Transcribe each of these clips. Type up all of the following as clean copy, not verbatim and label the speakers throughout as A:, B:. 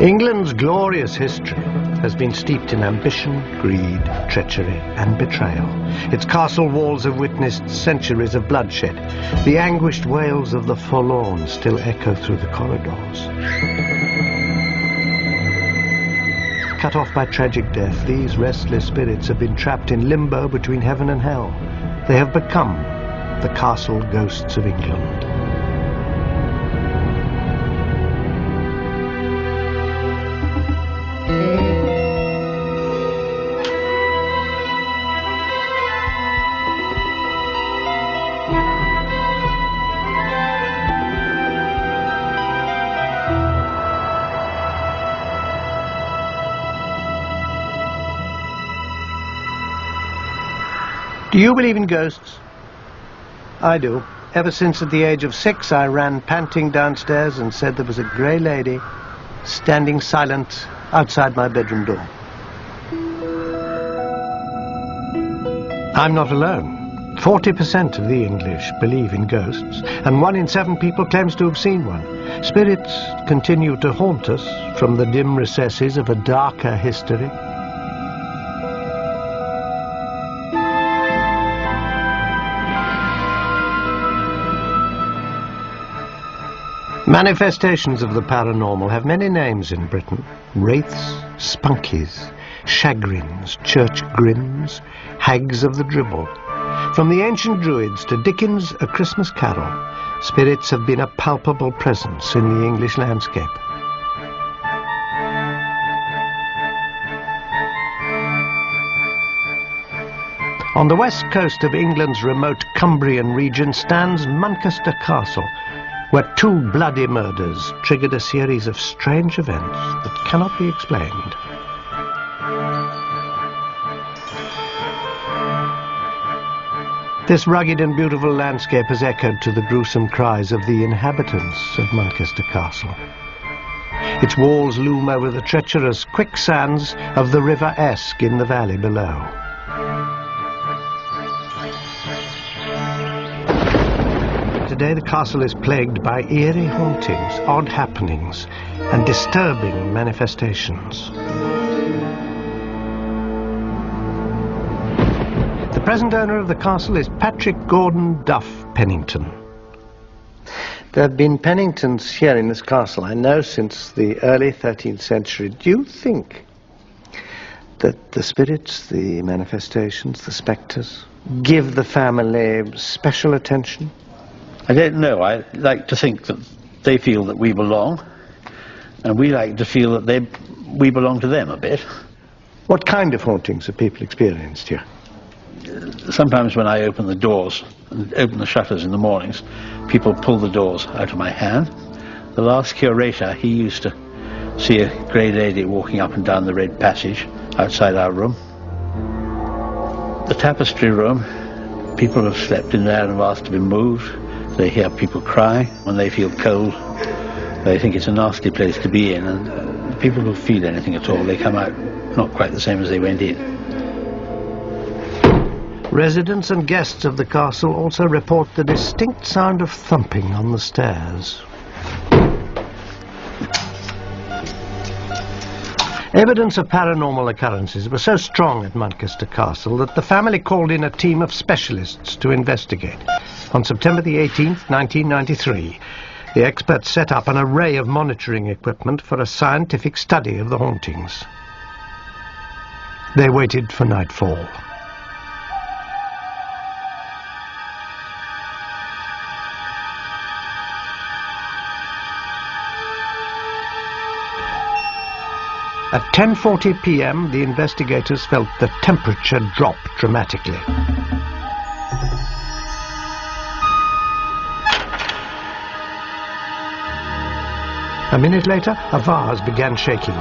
A: England's glorious history has been steeped in ambition, greed, treachery and betrayal. Its castle walls have witnessed centuries of bloodshed. The anguished wails of the forlorn still echo through the corridors. Cut off by tragic death, these restless spirits have been trapped in limbo between heaven and hell. They have become the castle ghosts of England. Do you believe in ghosts? I do. Ever since at the age of 6 I ran panting downstairs and said there was a grey lady standing silent outside my bedroom door. I'm not alone. 40% of the English believe in ghosts, and 1 in 7 people claims to have seen one. Spirits continue to haunt us from the dim recesses of a darker history. Manifestations of the paranormal have many names in Britain. Wraiths, spunkies, chagrins, church grims, hags of the dribble. From the ancient Druids to Dickens' A Christmas Carol, spirits have been a palpable presence in the English landscape. On the west coast of England's remote Cumbrian region stands Manchester Castle, where 2 bloody murders triggered a series of strange events that cannot be explained. This rugged and beautiful landscape has echoed to the gruesome cries of the inhabitants of Manchester Castle. Its walls loom over the treacherous quicksands of the River Esk in the valley below. Today the castle is plagued by eerie hauntings, odd happenings and disturbing manifestations. The present owner of the castle is Patrick Gordon Duff Pennington. There have been Penningtons here in this castle, I know, since the early 13th century. Do you think that the spirits, the manifestations, the spectres, give the family special attention?
B: I don't know. I like to think that they feel that we belong, and we like to feel that we belong to them a bit.
A: What kind of hauntings have people experienced here?
B: Sometimes when I open the doors and open the shutters in the mornings, people pull the doors out of my hand. The last curator, he used to see a grey lady walking up and down the red passage outside our room. The tapestry room, people have slept in there and have asked to be moved. They hear people cry when they feel cold. They think it's a nasty place to be in, and people who feel anything at all, they come out not quite the same as they went in.
A: Residents and guests of the castle also report the distinct sound of thumping on the stairs. Evidence of paranormal occurrences was so strong at Manchester Castle that the family called in a team of specialists to investigate. On September the 18th, 1993, the experts set up an array of monitoring equipment for a scientific study of the hauntings. They waited for nightfall. At 10:40 p.m, the investigators felt the temperature drop dramatically. A minute later, a vase began shaking.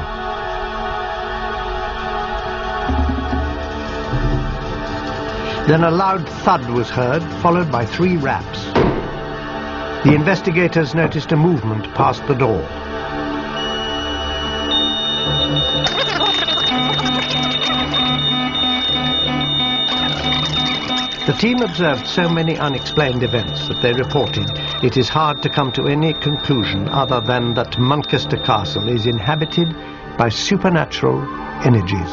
A: Then a loud thud was heard, followed by 3 raps. The investigators noticed a movement past the door. The team observed so many unexplained events that they reported it is hard to come to any conclusion other than that Manchester Castle is inhabited by supernatural energies.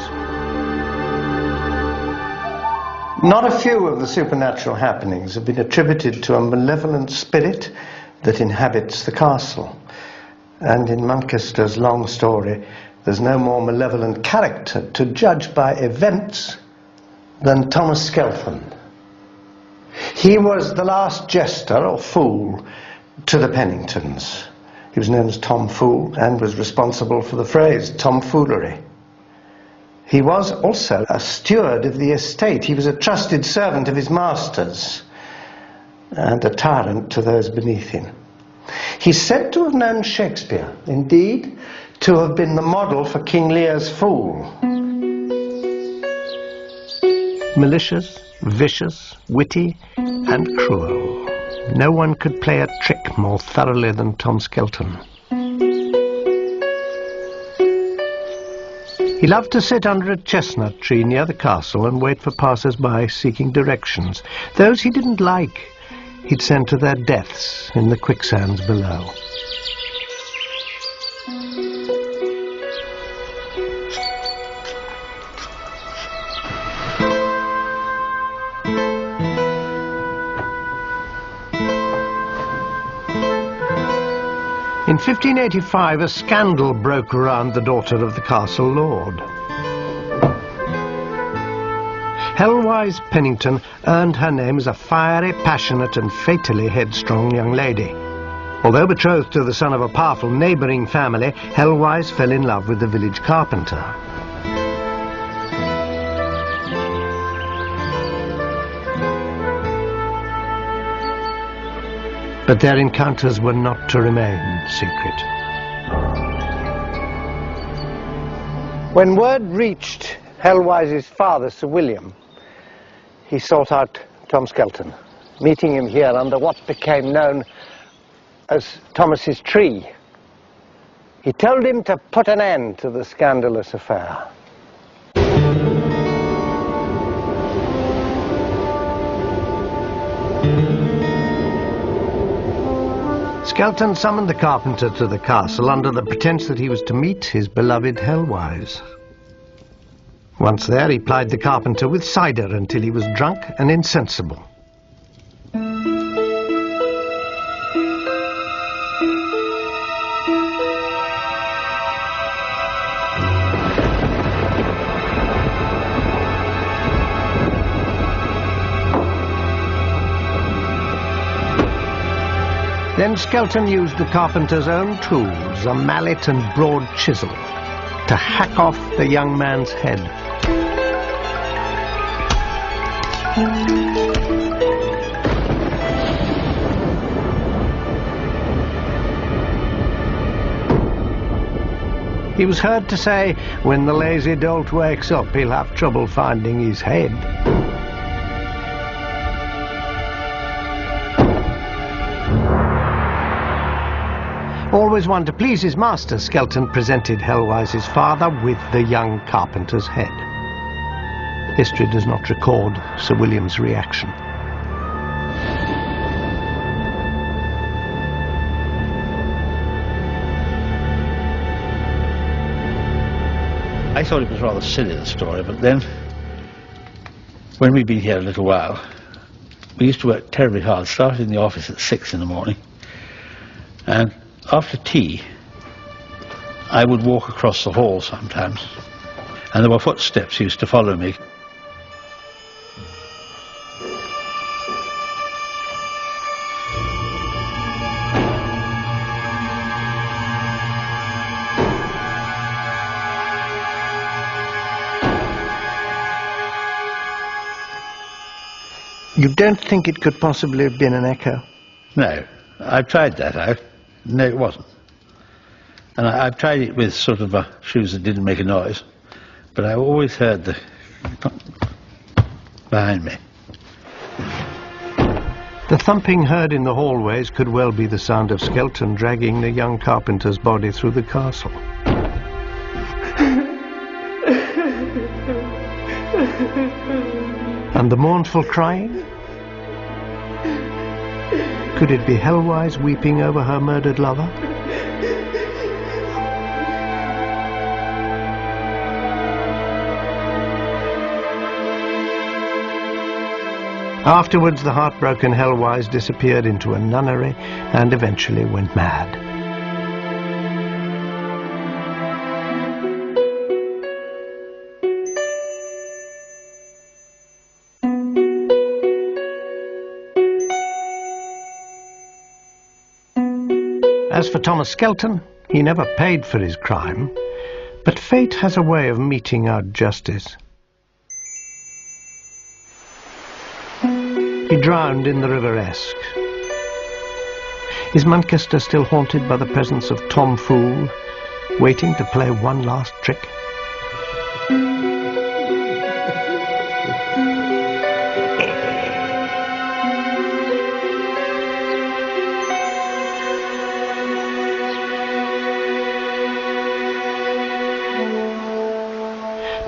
A: Not a few of the supernatural happenings have been attributed to a malevolent spirit that inhabits the castle. And in Manchester's long story, there's no more malevolent character to judge by events than Thomas Skelton. He was the last jester or fool to the Penningtons. He was known as Tom Fool and was responsible for the phrase tomfoolery. He was also a steward of the estate. He was a trusted servant of his master's and a tyrant to those beneath him. He's said to have known Shakespeare, indeed, to have been the model for King Lear's fool. Malicious, vicious, witty, and cruel. No one could play a trick more thoroughly than Tom Skelton. He loved to sit under a chestnut tree near the castle and wait for passers-by seeking directions. Those he didn't like, he'd send to their deaths in the quicksands below. In 1585, a scandal broke around the daughter of the castle lord. Hellwise Pennington earned her name as a fiery, passionate and fatally headstrong young lady. Although betrothed to the son of a powerful neighbouring family, Hellwise fell in love with the village carpenter. But their encounters were not to remain secret. When word reached Hellwise's father, Sir William, he sought out Tom Skelton, meeting him here under what became known as Thomas's tree. He told him to put an end to the scandalous affair. Skelton summoned the carpenter to the castle under the pretence that he was to meet his beloved Hellwise. Once there, he plied the carpenter with cider until he was drunk and insensible. Then Skelton used the carpenter's own tools, a mallet and broad chisel, to hack off the young man's head. He was heard to say, "When the lazy dolt wakes up, he'll have trouble finding his head." Always one to please his master, Skelton presented Hellwise's father with the young carpenter's head. History does not record Sir William's reaction.
B: I thought it was rather silly, the story, but then, when we'd been here a little while, we used to work terribly hard, started in the office at 6 in the morning, and after tea, I would walk across the hall sometimes, and there were footsteps used to follow me.
A: You don't think it could possibly have been an echo?
B: No, I've tried that out. No, it wasn't. And I've tried it with sort of shoes that didn't make a noise, but I always heard the behind me.
A: The thumping heard in the hallways could well be the sound of Skelton dragging the young carpenter's body through the castle. And the mournful crying? Could it be Hellwise weeping over her murdered lover? Afterwards, the heartbroken Hellwise disappeared into a nunnery and eventually went mad. As for Thomas Skelton, he never paid for his crime, but fate has a way of meting out justice. He drowned in the River Esk. Is Manchester still haunted by the presence of Tom Fool, waiting to play one last trick?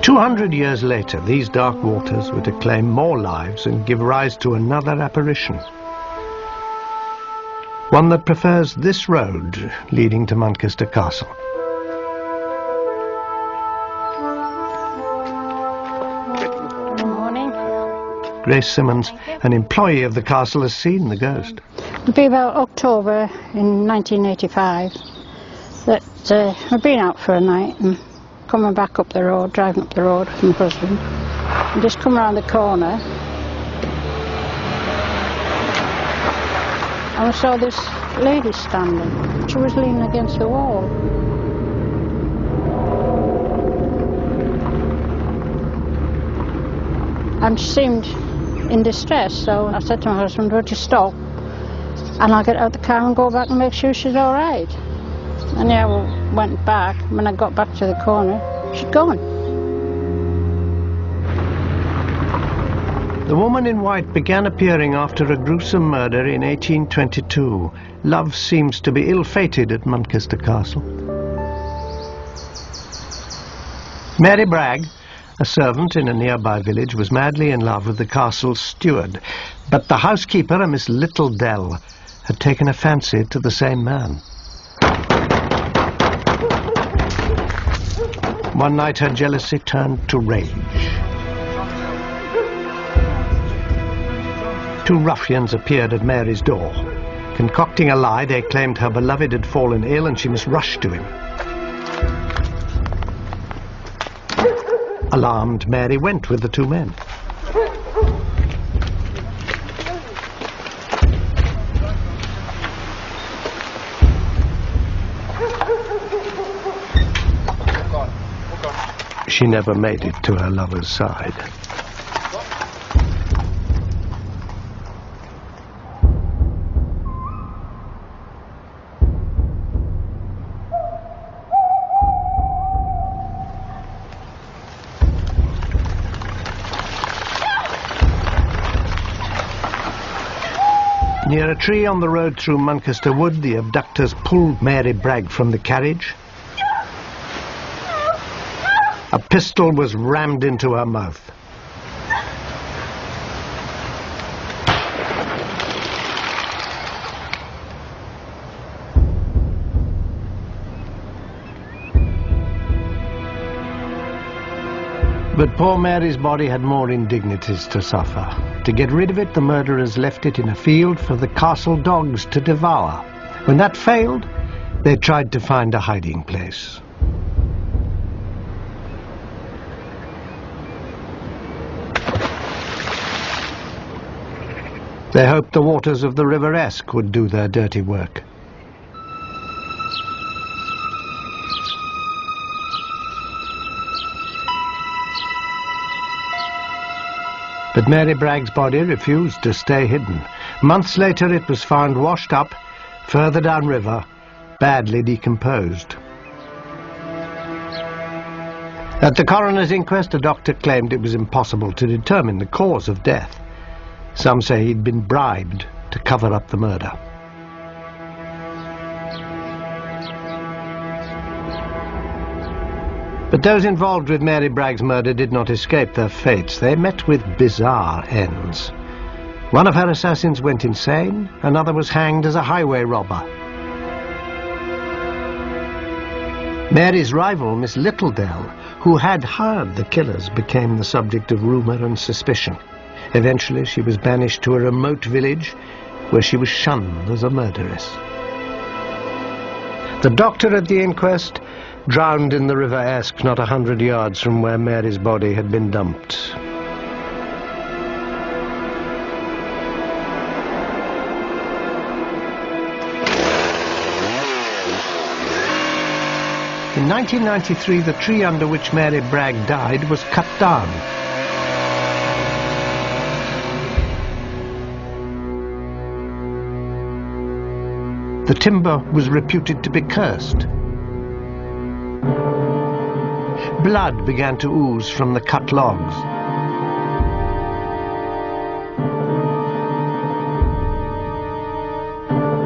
A: "200 years later, these dark waters were to claim more lives and give rise to another apparition. One that prefers this road leading to Manchester Castle.
C: Good morning.
A: Grace Simmons, an employee of the castle, has seen the ghost.
C: It'll be about October in 1985 that I've been out for a night and coming back up the road, driving up the road with my husband, and just come around the corner and I saw this lady standing. She was leaning against the wall. And she seemed in distress, so I said to my husband, "Would you stop? And I'll get out the car and go back and make sure she's all right." And yeah, we went back. When I got back to the corner, she'd gone.
A: The woman in white began appearing after a gruesome murder in 1822. Love seems to be ill-fated at Manchester Castle. Mary Bragg, a servant in a nearby village, was madly in love with the castle's steward, but the housekeeper, a Miss Littledell, had taken a fancy to the same man. One night her jealousy turned to rage. Two ruffians appeared at Mary's door. Concocting a lie, they claimed her beloved had fallen ill and she must rush to him. Alarmed, Mary went with the two men. She never made it to her lover's side. Near a tree on the road through Manchester Wood, the abductors pulled Mary Bragg from the carriage. A pistol was rammed into her mouth. But poor Mary's body had more indignities to suffer. To get rid of it, the murderers left it in a field for the castle dogs to devour. When that failed, they tried to find a hiding place. They hoped the waters of the River Esk would do their dirty work. But Mary Bragg's body refused to stay hidden. Months later it was found washed up, further downriver, badly decomposed. At the coroner's inquest, a doctor claimed it was impossible to determine the cause of death. Some say he'd been bribed to cover up the murder. But those involved with Mary Bragg's murder did not escape their fates. They met with bizarre ends. One of her assassins went insane, another was hanged as a highway robber. Mary's rival, Miss Littledale, who had hired the killers, became the subject of rumour and suspicion. Eventually she was banished to a remote village where she was shunned as a murderess. The doctor at the inquest drowned in the River Esk, not 100 yards from where Mary's body had been dumped. In 1993, the tree under which Mary Bragg died was cut down. The timber was reputed to be cursed. Blood began to ooze from the cut logs.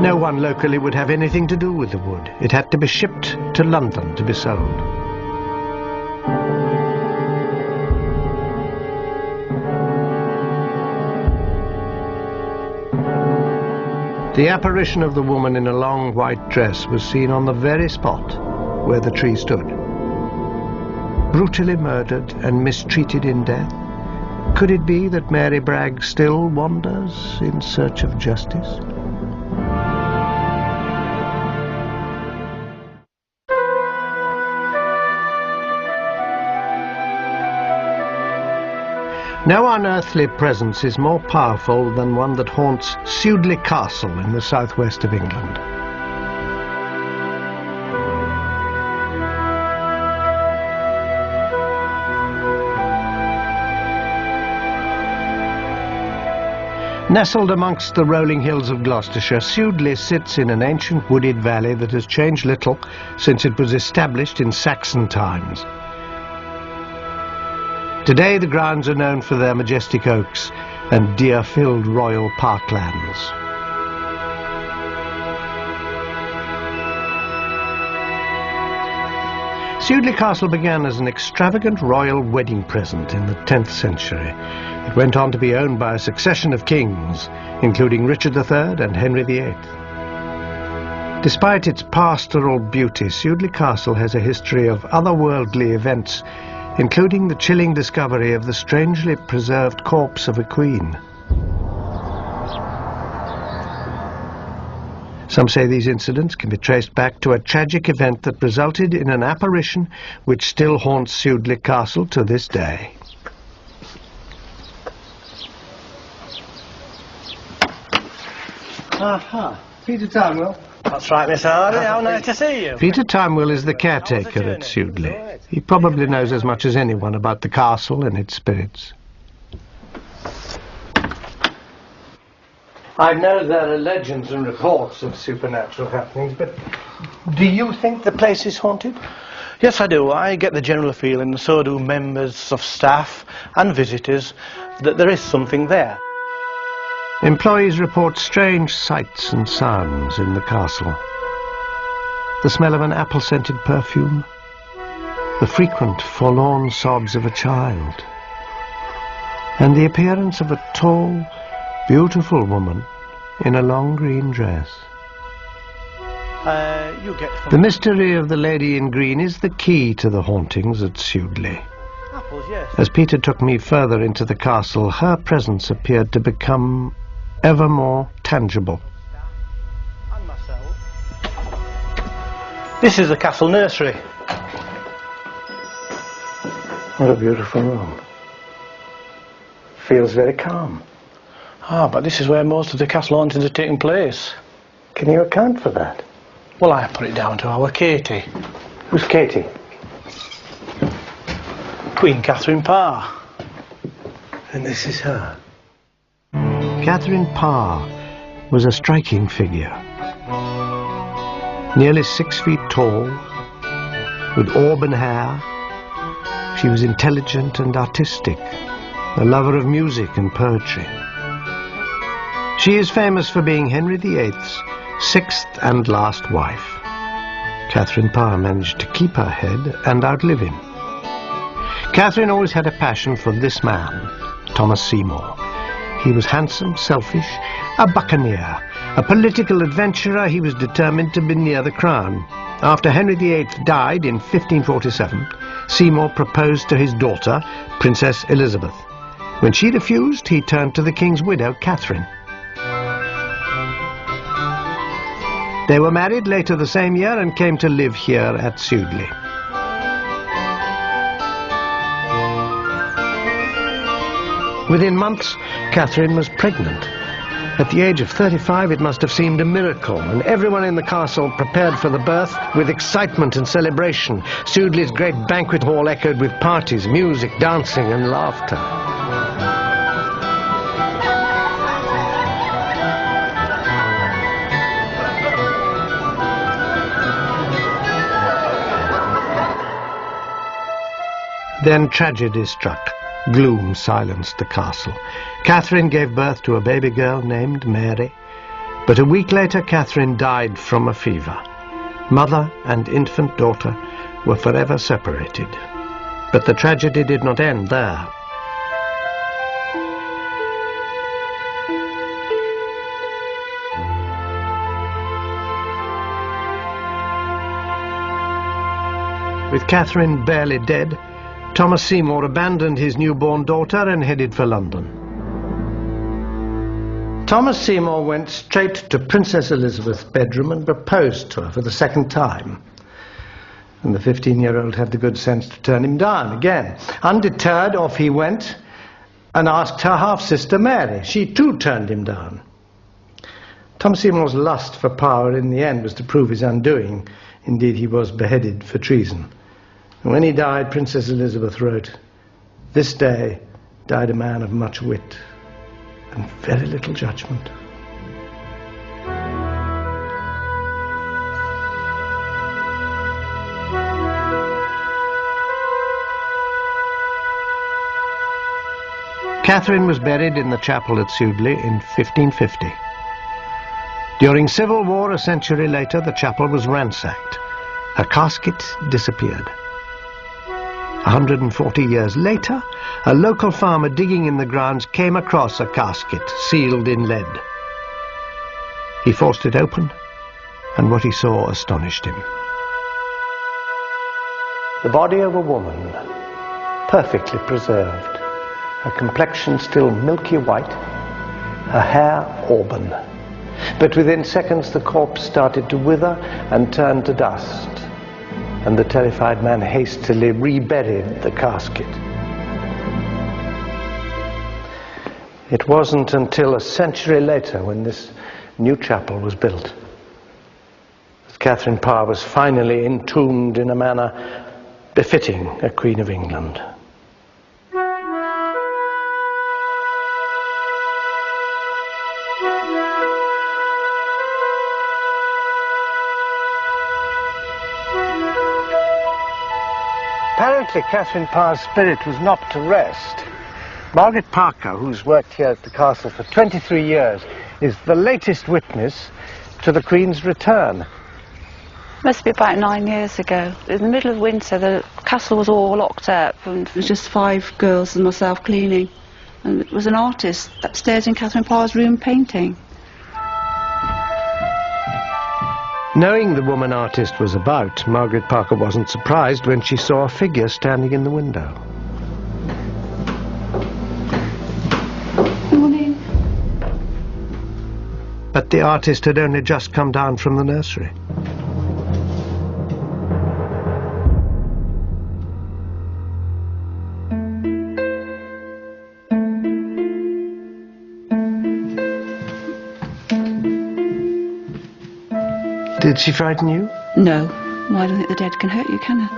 A: No one locally would have anything to do with the wood. It had to be shipped to London to be sold. The apparition of the woman in a long white dress was seen on the very spot where the tree stood. Brutally murdered and mistreated in death, could it be that Mary Bragg still wanders in search of justice? No unearthly presence is more powerful than one that haunts Sudeley Castle in the southwest of England. Nestled amongst the rolling hills of Gloucestershire, Sudeley sits in an ancient wooded valley that has changed little since it was established in Saxon times. Today the grounds are known for their majestic oaks and deer-filled royal parklands. Sudeley Castle began as an extravagant royal wedding present in the 10th century. It went on to be owned by a succession of kings, including Richard III and Henry VIII. Despite its pastoral beauty, Sudeley Castle has a history of otherworldly events, including the chilling discovery of the strangely preserved corpse of a queen. Some say these incidents can be traced back to a tragic event that resulted in an apparition which still haunts Sudeley Castle to this day.
D: Aha, Peter Timewell. That's right, Miss Hardy. How nice to see you.
A: Peter Timewell is the caretaker at Sudeley. He probably knows as much as anyone about the castle and its spirits. I know there are legends and reports of supernatural happenings, but do you think the place is haunted?
D: Yes, I do. I get the general feeling, and so do members of staff and visitors, that there is something there.
A: Employees report strange sights and sounds in the castle. The smell of an apple-scented perfume, the frequent forlorn sobs of a child, and the appearance of a tall, beautiful woman in a long green dress. The mystery of the lady in green is the key to the hauntings at Sudeley.
D: Apples, yes.
A: As Peter took me further into the castle, her presence appeared to become ever more tangible.
D: And myself. This is the castle nursery.
A: What a beautiful room. Feels very calm.
D: Ah, but this is where most of the castle hauntings are taking place.
A: Can you account for that?
D: Well, I put it down to our Katie.
A: Who's Katie?
D: Queen Catherine Parr.
A: And this is her. Catherine Parr was a striking figure. Nearly 6 feet tall, with auburn hair. She was intelligent and artistic, a lover of music and poetry. She is famous for being Henry VIII's 6th and last wife. Catherine Parr managed to keep her head and outlive him. Catherine always had a passion for this man, Thomas Seymour. He was handsome, selfish, a buccaneer. A political adventurer, he was determined to be near the crown. After Henry VIII died in 1547, Seymour proposed to his daughter, Princess Elizabeth. When she refused, he turned to the king's widow, Catherine. They were married later the same year and came to live here at Sudeley. Within months, Catherine was pregnant. At the age of 35, it must have seemed a miracle, and everyone in the castle prepared for the birth with excitement and celebration. Sudeley's great banquet hall echoed with parties, music, dancing and laughter. Then tragedy struck. Gloom silenced the castle. Catherine gave birth to a baby girl named Mary, but a week later Catherine died from a fever. Mother and infant daughter were forever separated. But the tragedy did not end there. With Catherine barely dead, Thomas Seymour abandoned his newborn daughter and headed for London. Thomas Seymour went straight to Princess Elizabeth's bedroom and proposed to her for the second time. And the 15-year-old had the good sense to turn him down again. Undeterred, off he went and asked her half-sister Mary. She too turned him down. Thomas Seymour's lust for power in the end was to prove his undoing. Indeed, he was beheaded for treason. And when he died, Princess Elizabeth wrote, "This day died a man of much wit and very little judgment." Catherine was buried in the chapel at Sudeley in 1550. During civil war a century later, the chapel was ransacked. Her casket disappeared. 140 years later, a local farmer digging in the grounds came across a casket sealed in lead. He forced it open, and what he saw astonished him. The body of a woman, perfectly preserved, her complexion still milky white, her hair auburn. But within seconds the corpse started to wither and turn to dust, and the terrified man hastily reburied the casket. It wasn't until a century later when this new chapel was built that Catherine Parr was finally entombed in a manner befitting a Queen of England. Apparently, Catherine Parr's spirit was not to rest. Margaret Parker, who's worked here at the castle for 23 years, is the latest witness to the Queen's return.
E: Must be about 9 years ago. In the middle of winter, the castle was all locked up, and it was just 5 girls and myself cleaning. And it was an artist upstairs in Catherine Parr's room painting.
A: Knowing the woman artist was about, Margaret Parker wasn't surprised when she saw a figure standing in the window.
E: Morning.
A: But the artist had only just come down from the nursery. Did she frighten you?
E: No. Well, I don't think the dead can hurt you, can it?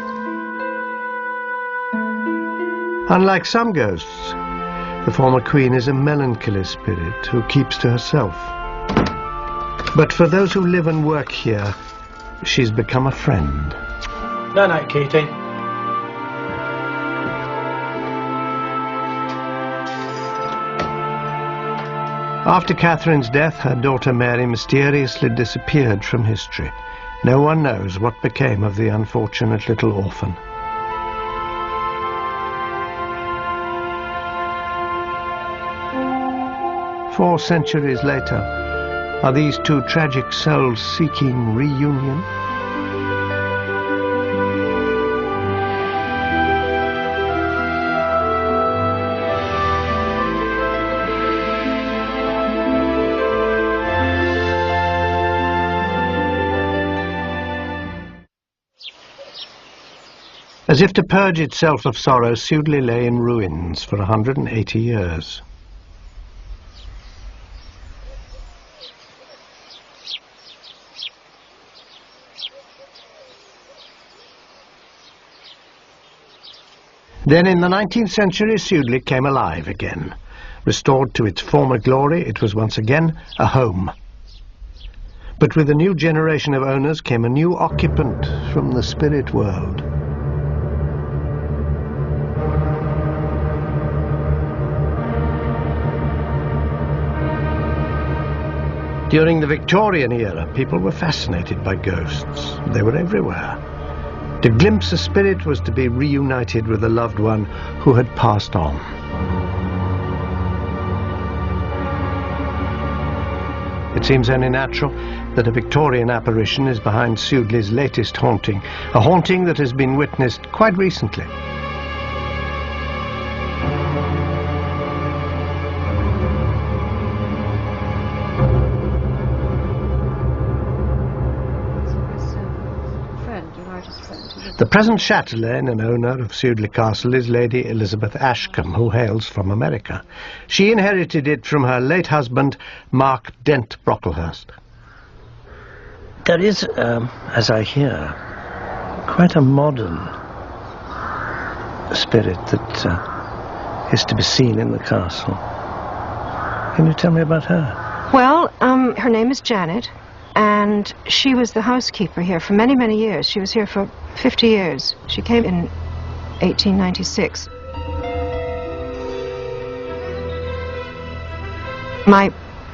A: Unlike some ghosts, the former queen is a melancholy spirit who keeps to herself. But for those who live and work here, she's become a friend.
D: Night-night, Katie.
A: After Catherine's death, her daughter Mary mysteriously disappeared from history. No one knows what became of the unfortunate little orphan. 4 centuries later, are these two tragic souls seeking reunion? As if to purge itself of sorrow, Sudeley lay in ruins for 180 years. Then in the 19th century, Sudeley came alive again. Restored to its former glory, it was once again a home. But with a new generation of owners came a new occupant from the spirit world. During the Victorian era, people were fascinated by ghosts. They were everywhere. To glimpse a spirit was to be reunited with a loved one who had passed on. It seems only natural that a Victorian apparition is behind Sudeley's latest haunting, a haunting that has been witnessed quite recently. The present chatelaine and owner of Sudeley Castle is Lady Elizabeth Ashcombe, who hails from America. She inherited it from her late husband, Mark Dent Brocklehurst. There is, as I hear, quite a modern spirit that is to be seen in the castle. Can you tell me about her?
F: Well, her name is Janet, and she was the housekeeper here for many, many years. She was here for 50 years. She came in 1896. My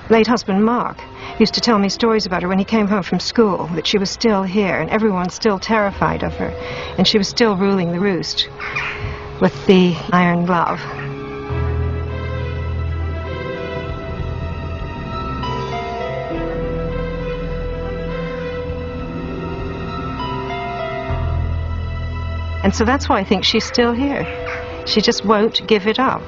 F: late husband, Mark, used to tell me stories about her when he came home from school, that she was still here and everyone still terrified of her, and she was still ruling the roost with the iron glove. And so that's why I think she's still here. She just won't give it up.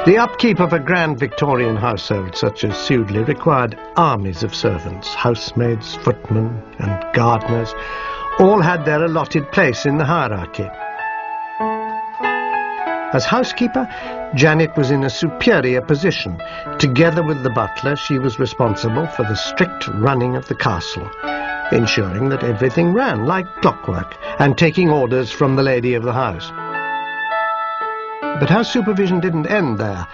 A: The upkeep of a grand Victorian household such as Sudeley required armies of servants, housemaids, footmen and gardeners. All had their allotted place in the hierarchy. As housekeeper, Janet was in a superior position. Together with the butler, she was responsible for the strict running of the castle, ensuring that everything ran like clockwork and taking orders from the lady of the house. But her supervision didn't end there.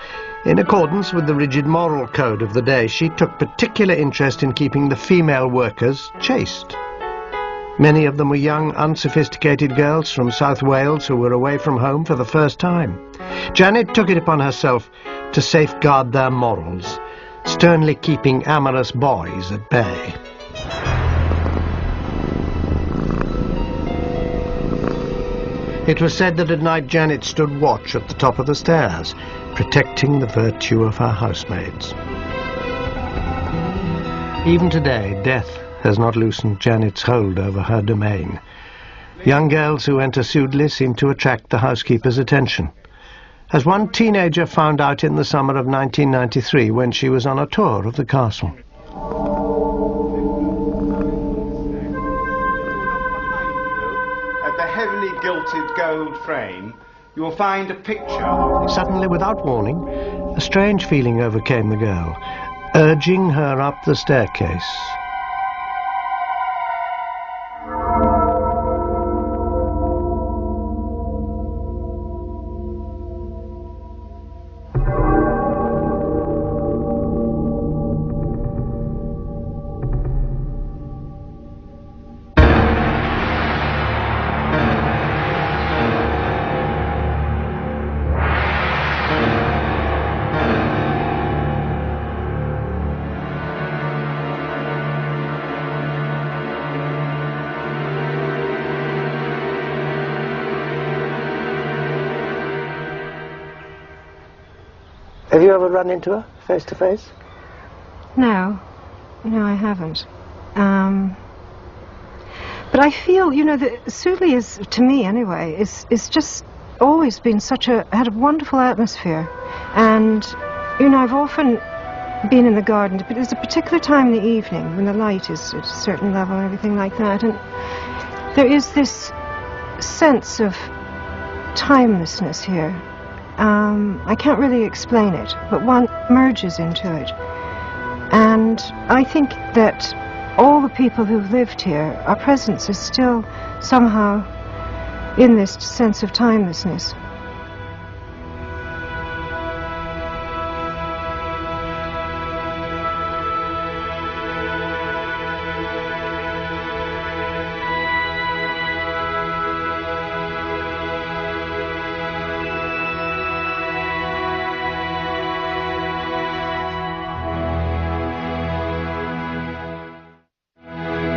A: In accordance with the rigid moral code of the day, she took particular interest in keeping the female workers chaste. Many of them were young, unsophisticated girls from South Wales who were away from home for the first time. Janet took it upon herself to safeguard their morals, sternly keeping amorous boys at bay. It was said that at night Janet stood watch at the top of the stairs, protecting the virtue of her housemaids. Even today, death has not loosened Janet's hold over her domain. Young girls who enter Sudeley seem to attract the housekeeper's attention, as one teenager found out in the summer of 1993 when she was on a tour of the castle.
G: At the heavily gilded gold frame, you will find a picture.
A: Suddenly, without warning, a strange feeling overcame the girl, urging her up the staircase. Have you ever run into her, face to face?
F: No. No, I haven't. But I feel, you know, that Sudeley is, to me anyway, is just always been had a wonderful atmosphere. And, you know, I've often been in the garden, but there's a particular time in the evening when the light is at a certain level and everything like that, and there is this sense of timelessness here. I can't really explain it, but one merges into it. And I think that all the people who've lived here, our presence is still somehow in this sense of timelessness.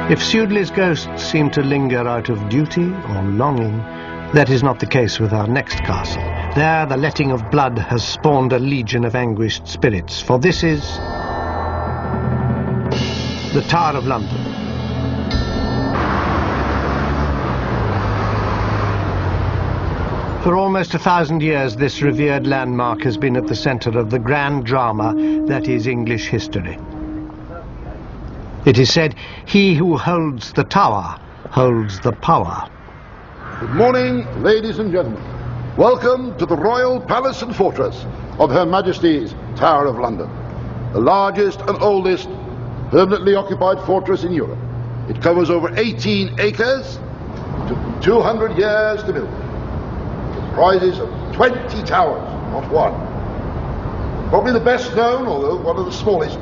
A: If Sudeley's ghost seemed to linger out of duty or longing, that is not the case with our next castle. There the letting of blood has spawned a legion of anguished spirits, for this is the Tower of London. For almost 1,000 years, this revered landmark has been at the centre of the grand drama that is English history. It is said, he who holds the tower holds the power.
H: Good morning, ladies and gentlemen. Welcome to the Royal Palace and Fortress of Her Majesty's Tower of London, the largest and oldest permanently occupied fortress in Europe. It covers over 18 acres, took 200 years to build. It comprises of 20 towers, not one. Probably the best known, although one of the smallest,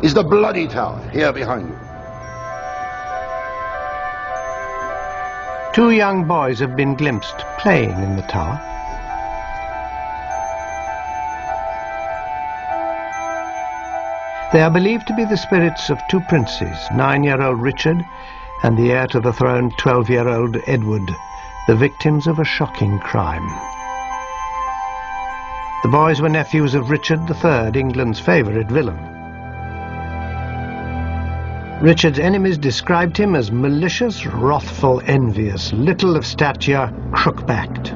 H: is the Bloody Tower, here behind you.
A: Two young boys have been glimpsed playing in the tower. They are believed to be the spirits of two princes, 9-year-old Richard and the heir to the throne, 12-year-old Edward, the victims of a shocking crime. The boys were nephews of Richard III, England's favourite villain. Richard's enemies described him as malicious, wrathful, envious, little of stature, crook-backed.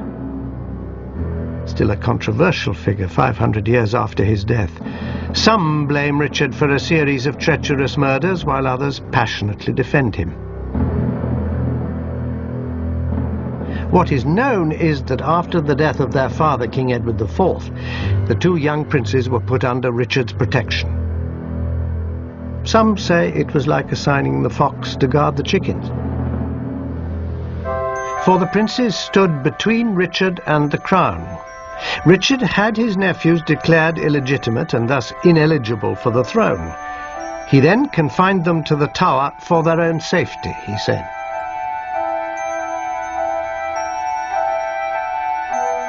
A: Still a controversial figure 500 years after his death. Some blame Richard for a series of treacherous murders, while others passionately defend him. What is known is that after the death of their father, King Edward IV, the two young princes were put under Richard's protection. Some say it was like assigning the fox to guard the chickens. For the princes stood between Richard and the crown. Richard had his nephews declared illegitimate and thus ineligible for the throne. He then confined them to the tower for their own safety, he said.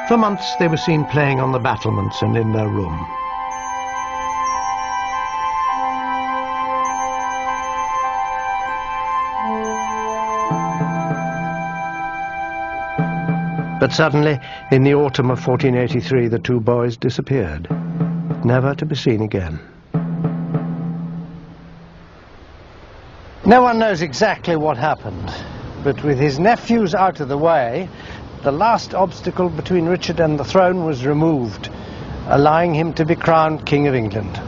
A: For months they were seen playing on the battlements and in their room. But suddenly, in the autumn of 1483, the two boys disappeared, never to be seen again. No one knows exactly what happened, but with his nephews out of the way, the last obstacle between Richard and the throne was removed, allowing him to be crowned King of England.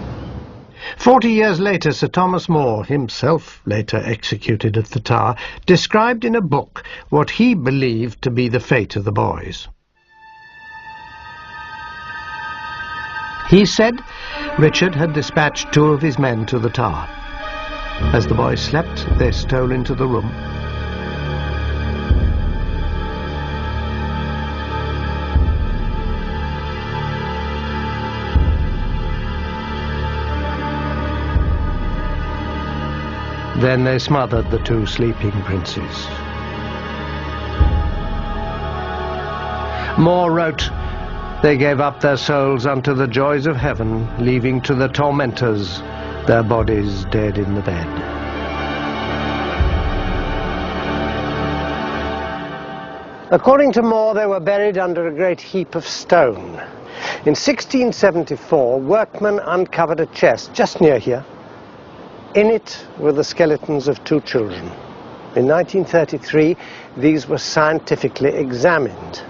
A: 40 years later, Sir Thomas More, himself later executed at the Tower, described in a book what he believed to be the fate of the boys. He said Richard had dispatched two of his men to the Tower. As the boys slept, they stole into the room. Then they smothered the two sleeping princes. More wrote, they gave up their souls unto the joys of heaven, leaving to the tormentors their bodies dead in the bed. According to Moore, they were buried under a great heap of stone. In 1674, workmen uncovered a chest just near here. In it were the skeletons of 2 children. In 1933, these were scientifically examined.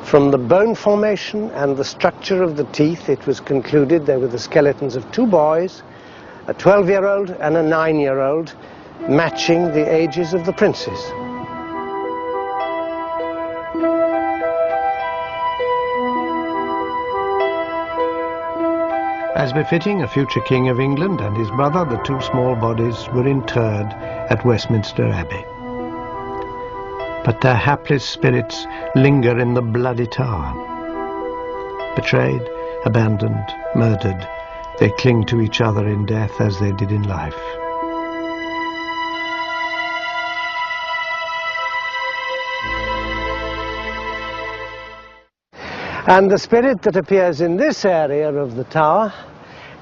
A: From the bone formation and the structure of the teeth, it was concluded they were the skeletons of 2 boys, a 12-year-old and a 9-year-old, matching the ages of the princes. As befitting a future king of England and his brother, the 2 small bodies were interred at Westminster Abbey. But their hapless spirits linger in the bloody tower. Betrayed, abandoned, murdered, they cling to each other in death as they did in life. And the spirit that appears in this area of the tower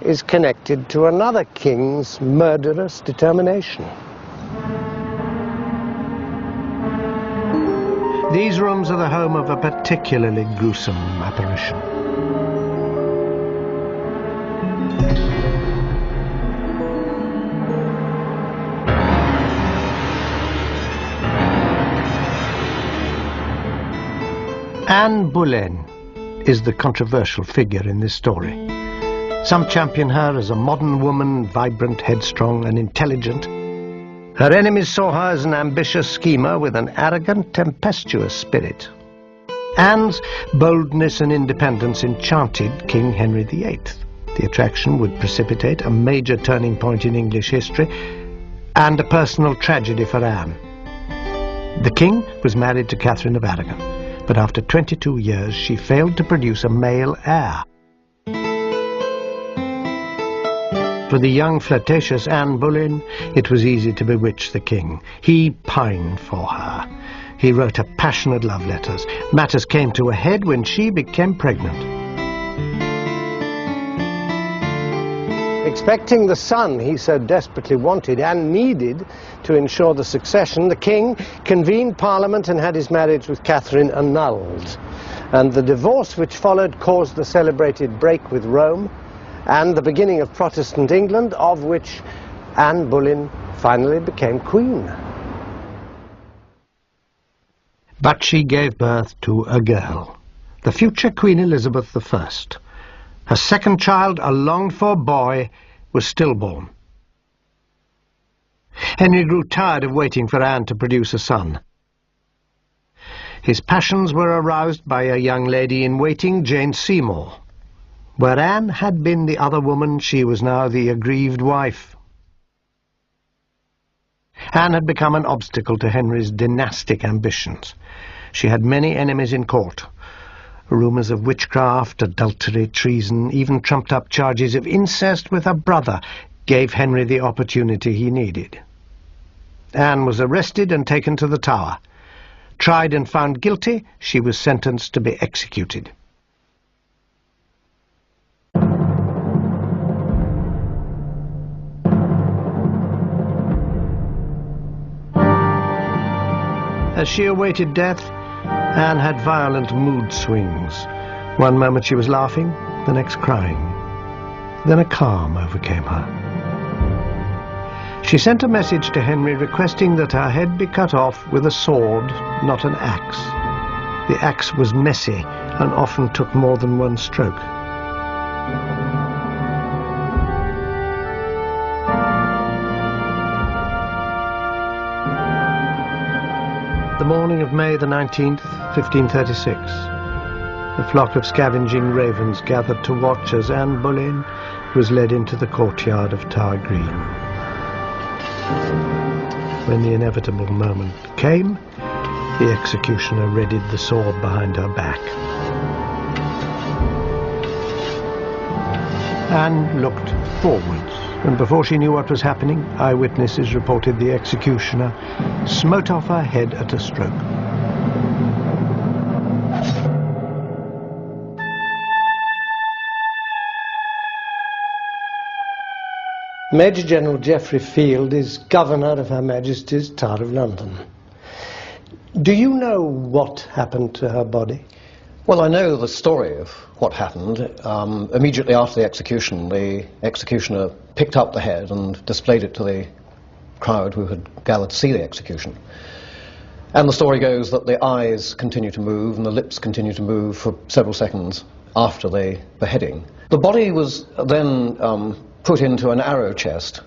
A: is connected to another king's murderous determination. These rooms are the home of a particularly gruesome apparition. Anne Boleyn is the controversial figure in this story. Some champion her as a modern woman, vibrant, headstrong and intelligent. Her enemies saw her as an ambitious schemer with an arrogant, tempestuous spirit. Anne's boldness and independence enchanted King Henry VIII. The attraction would precipitate a major turning point in English history and a personal tragedy for Anne. The king was married to Catherine of Aragon, but after 22 years she failed to produce a male heir. For the young, flirtatious Anne Boleyn, it was easy to bewitch the king. He pined for her. He wrote her passionate love letters. Matters came to a head when she became pregnant. Expecting the son he so desperately wanted and needed to ensure the succession, the king convened Parliament and had his marriage with Catherine annulled. And the divorce which followed caused the celebrated break with Rome and the beginning of Protestant England, of which Anne Boleyn finally became queen. But she gave birth to a girl, the future Queen Elizabeth I. Her second child, a longed-for boy, was stillborn. Henry grew tired of waiting for Anne to produce a son. His passions were aroused by a young lady-in-waiting, Jane Seymour. Where Anne had been the other woman, she was now the aggrieved wife. Anne had become an obstacle to Henry's dynastic ambitions. She had many enemies in court. Rumours of witchcraft, adultery, treason, even trumped-up charges of incest with her brother gave Henry the opportunity he needed. Anne was arrested and taken to the Tower. Tried and found guilty, she was sentenced to be executed. As she awaited death, Anne had violent mood swings. One moment she was laughing, the next crying. Then a calm overcame her. She sent a message to Henry requesting that her head be cut off with a sword, not an axe. The axe was messy and often took more than one stroke. The morning of May the 19th, 1536, a flock of scavenging ravens gathered to watch as Anne Boleyn was led into the courtyard of Tower Green. When the inevitable moment came, the executioner readied the sword behind her back. Anne looked forwards, and before she knew what was happening, eyewitnesses reported the executioner smote off her head at a stroke. Major General Geoffrey Field is Governor of Her Majesty's Tower of London. Do you know what happened to her body?
I: Well, I know the story of what happened. Immediately after the executioner picked up the head and displayed it to the crowd who had gathered to see the execution. And the story goes that the eyes continue to move and the lips continue to move for several seconds after the beheading. The body was then put into an arrow chest.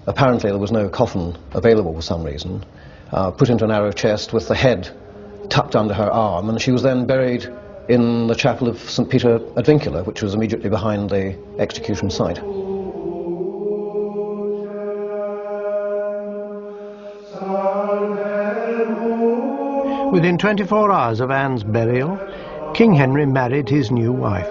I: Apparently there was no coffin available for some reason. Put into an arrow chest with the head tucked under her arm, and she was then buried in the chapel of St. Peter ad Vincula, which was immediately behind the execution site.
A: Within 24 hours of Anne's burial, King Henry married his new wife.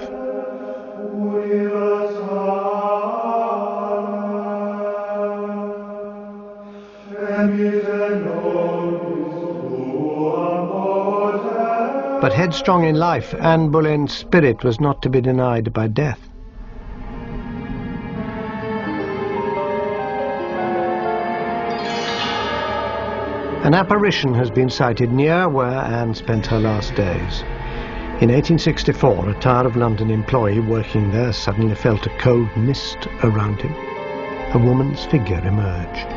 A: But headstrong in life, Anne Boleyn's spirit was not to be denied by death. An apparition has been sighted near where Anne spent her last days. In 1864, a Tower of London employee working there suddenly felt a cold mist around him. A woman's figure emerged.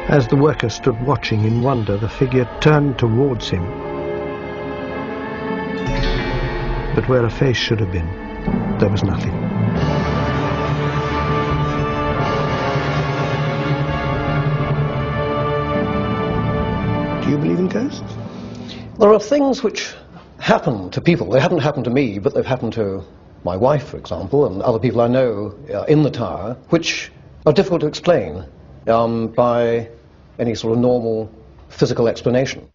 A: As the worker stood watching in wonder, the figure turned towards him. But where a face should have been, there was nothing. Do you believe in ghosts?
I: There are things which happen to people. They haven't happened to me, but they've happened to my wife, for example, and other people I know in the tower, which are difficult to explain by any sort of normal physical explanation.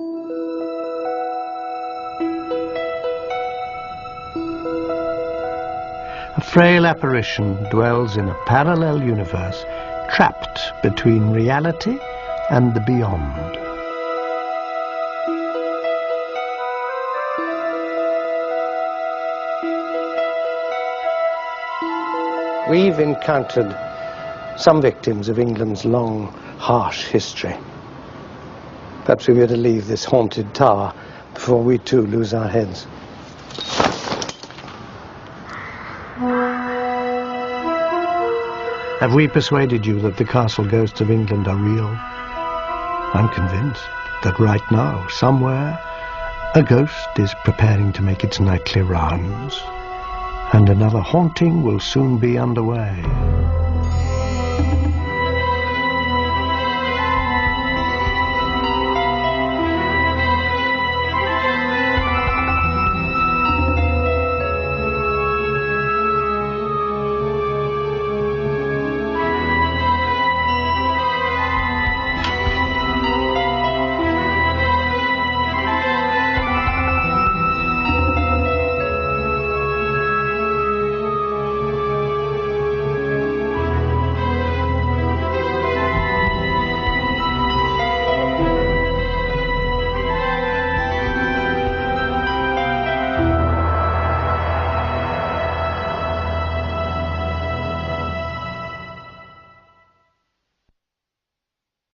A: A frail apparition dwells in a parallel universe, trapped between reality and the beyond. We've encountered some victims of England's long, harsh history. Perhaps we better leave this haunted tower before we too lose our heads. Have we persuaded you that the castle ghosts of England are real? I'm convinced that right now, somewhere, a ghost is preparing to make its nightly rounds, and another haunting will soon be underway.